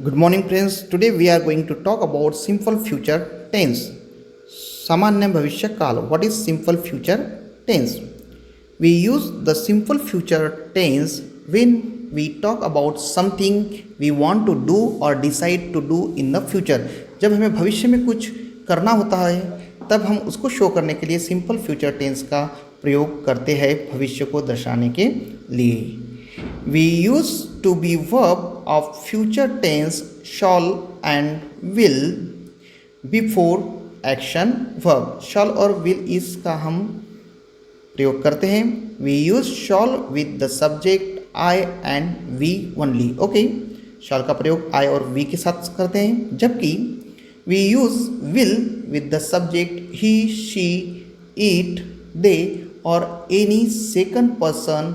Good morning friends. Today we are going to talk about simple future tense. सामान्य भविष्य काल. What is simple future tense? We use the simple future tense when we talk about something we want to do or decide to do in the future. जब हमें भविष्य में कुछ करना होता है तब हम उसको शो करने के लिए सिंपल फ्यूचर टेंस का प्रयोग करते हैं भविष्य को दर्शाने के लिए. We use to be verb of future tense shall and will before action verb. shall और will इसका हम प्रयोग करते हैं. We use shall with the subject I and we only. Okay, shall का प्रयोग I और we के साथ करते हैं, जबकि we use will with the subject he, she, it, they और any second person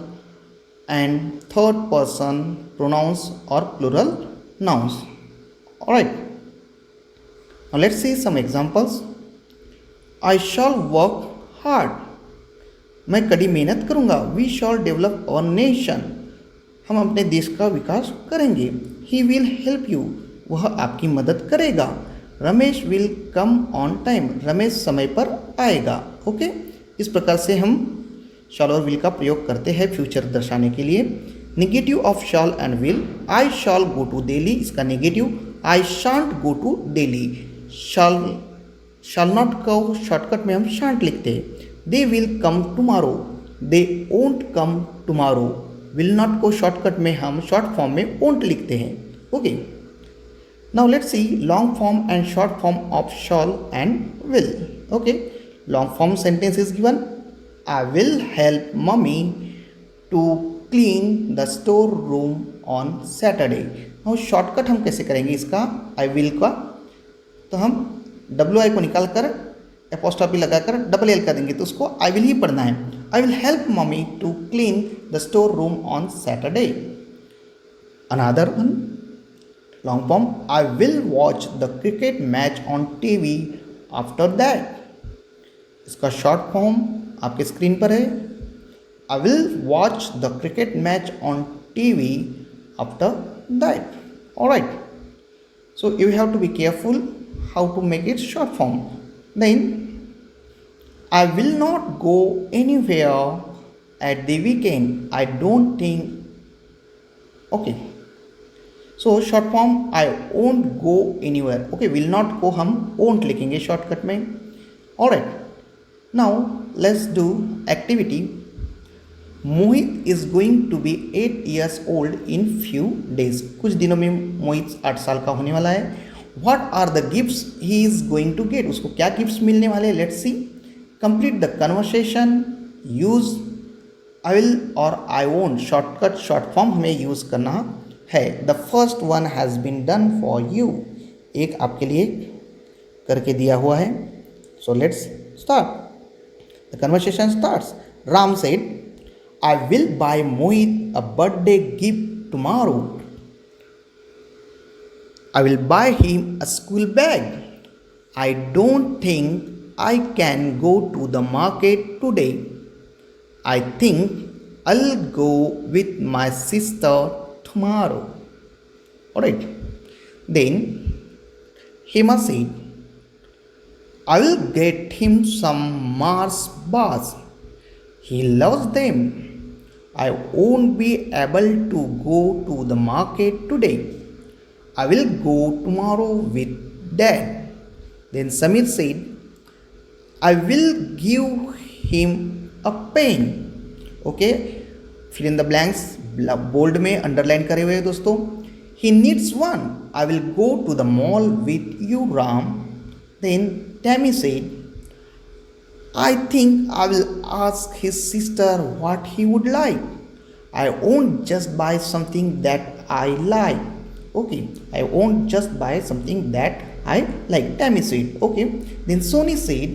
and third person pronouns or plural nouns. Alright, now let's see some examples. I shall work hard. मैं कड़ी मेहनत करूँगा. We shall develop our nation. हम अपने देश का विकास करेंगे. He will help you. वह आपकी मदद करेगा. Ramesh will come on time. Ramesh समय पर आएगा. ओके, इस प्रकार से हम शॉल और विल का प्रयोग करते हैं फ्यूचर दर्शाने के लिए. Negative of shall and will. I shall go to Delhi, इसका negative I shan't go to Delhi. Shall not को शॉर्टकट में हम शांट लिखते हैं. They will come tomorrow, they won't come tomorrow. Will not को शॉर्टकट में हम शॉर्ट फॉर्म में ओंट लिखते हैं. Okay, now let's see long form and short form of shall and will. Okay, long form sentence is given. I will help mommy to clean the store room on Saturday. now shortcut हम कैसे करेंगे इसका I will का, तो हम WI को निकाल कर एपोस्ट्रॉफी लगाकर डबल L कर देंगे, तो उसको I will ही पढ़ना है. I will help mommy to clean the store room on Saturday. Another one, long form. I will watch the cricket match on TV after that. इसका शॉर्ट फॉर्म आपके screen पर है. I will watch the cricket match on TV after that. Alright, so you have to be careful how to make it short form. Then I will not go anywhere at the weekend. I don't think. Okay, so short form I won't go anywhere. Okay, will not को हम won't लिखेंगे shortcut में. Alright, now let's do activity. Mohit is going to be 8 years old in few days. कुछ दिनों में मोहित 8 साल का होने वाला है. What are the gifts he is going to get? उसको क्या गिफ्ट्स मिलने वाले हैं? Let's see. Complete the conversation. Use I will और I won't shortcut short form हमें यूज करना है. The first one has been done for you. एक आपके लिए करके दिया हुआ है. So let's start. The conversation starts. Ram said, I will buy Mohit a birthday gift tomorrow. I will buy him a school bag. I don't think I can go to the market today. I think I'll go with my sister tomorrow. Alright. Then Hema said, I will get him some Mars bars. He loves them. I won't be able to go to the market today. I will go tomorrow with Dad. Then Samir said, I will give him a pen. Okay, fill in the blanks. Bold में underline करे हुए दोस्तों. He needs one. I will go to the mall with you, Ram. Then Tammy said, I think I will ask his sister what he would like. I won't just buy something that I like. Okay, I won't just buy something that I like, Tammy said. Okay, then Sony said,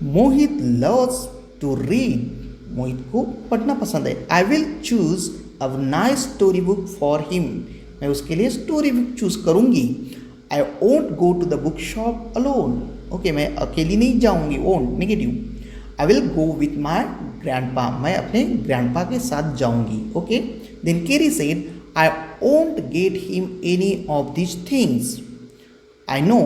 Mohit loves to read. मोहित को पढ़ना पसंद है. I will choose a nice story book for him. मैं उसके लिए story book choose करूंगी. I won't go to the bookshop alone. Okay, मैं अकेली नहीं जाऊंगी. won't negative. I will go with my grandpa. मैं अपने ग्रैंडपा के साथ जाऊंगी. Okay, then Kerry said, I won't get him any of these things. I know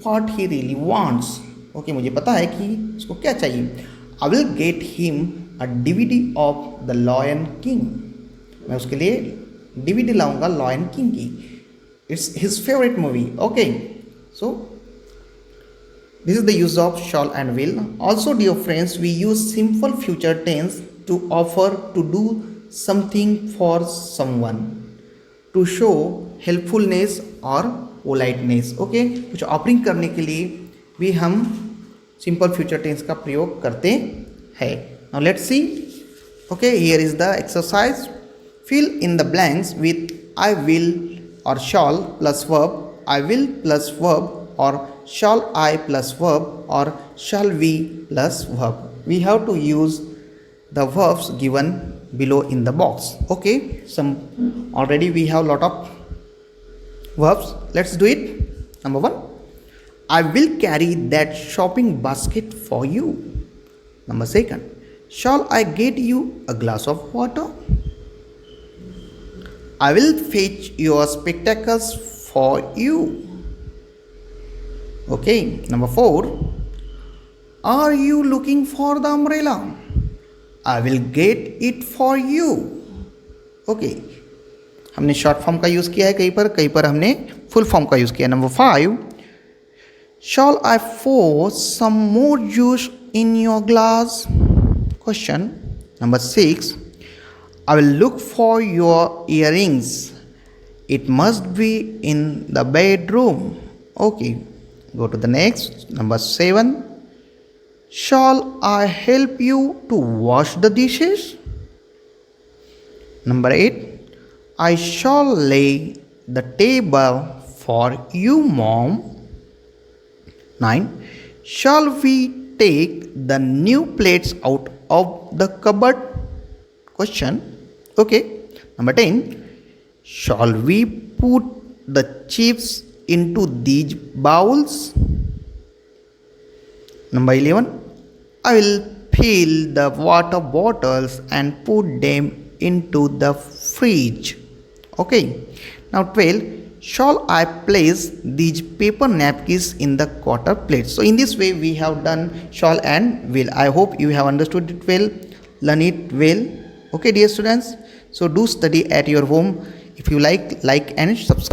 what he really wants. Okay, मुझे पता है कि उसको क्या चाहिए. I will get him a DVD of The Lion King. मैं उसके लिए DVD लाऊंगा Lion King की. It's his favorite movie. Okay, so this is the use of shall and will. Also, dear friends, we use simple future tense to offer to do something for someone, to show helpfulness or politeness. Okay, कुछ offering करने के लिए भी हम simple future tense का प्रयोग करते हैं. Now let's see. Okay, here is the exercise. Fill in the blanks with I will or shall plus verb, I will plus verb, or shall I plus verb, or shall we plus verb. We have to use the verbs given below in the box. Okay, some already we have lot of verbs. Let's do it. Number 1, I will carry that shopping basket for you. Number 2, shall I get you a glass of water? I will fetch your spectacles for you. Okay, number 4, are you looking for the umbrella? I will get it for you. Okay, हमने short form का use किया है कहीं पर हमने full form का use किया. Number 5, shall I pour some more juice in your glass? Question. Number 6, I will look for your earrings. It must be in the bedroom. Okay, go to the next. Number 7, shall I help you to wash the dishes? Number 8, I shall lay the table for you, Mom. 9, shall we take the new plates out of the cupboard? Question. Okay. Number 10, shall we put the chips into these bowls? Number 11, I will fill the water bottles and put them into the fridge. Okay. Now 12, shall I place these paper napkins in the quarter plates? So in this way we have done shall and will. I hope you have understood it well, learn it well. Okay, dear students, so do study at your home. If you like and subscribe.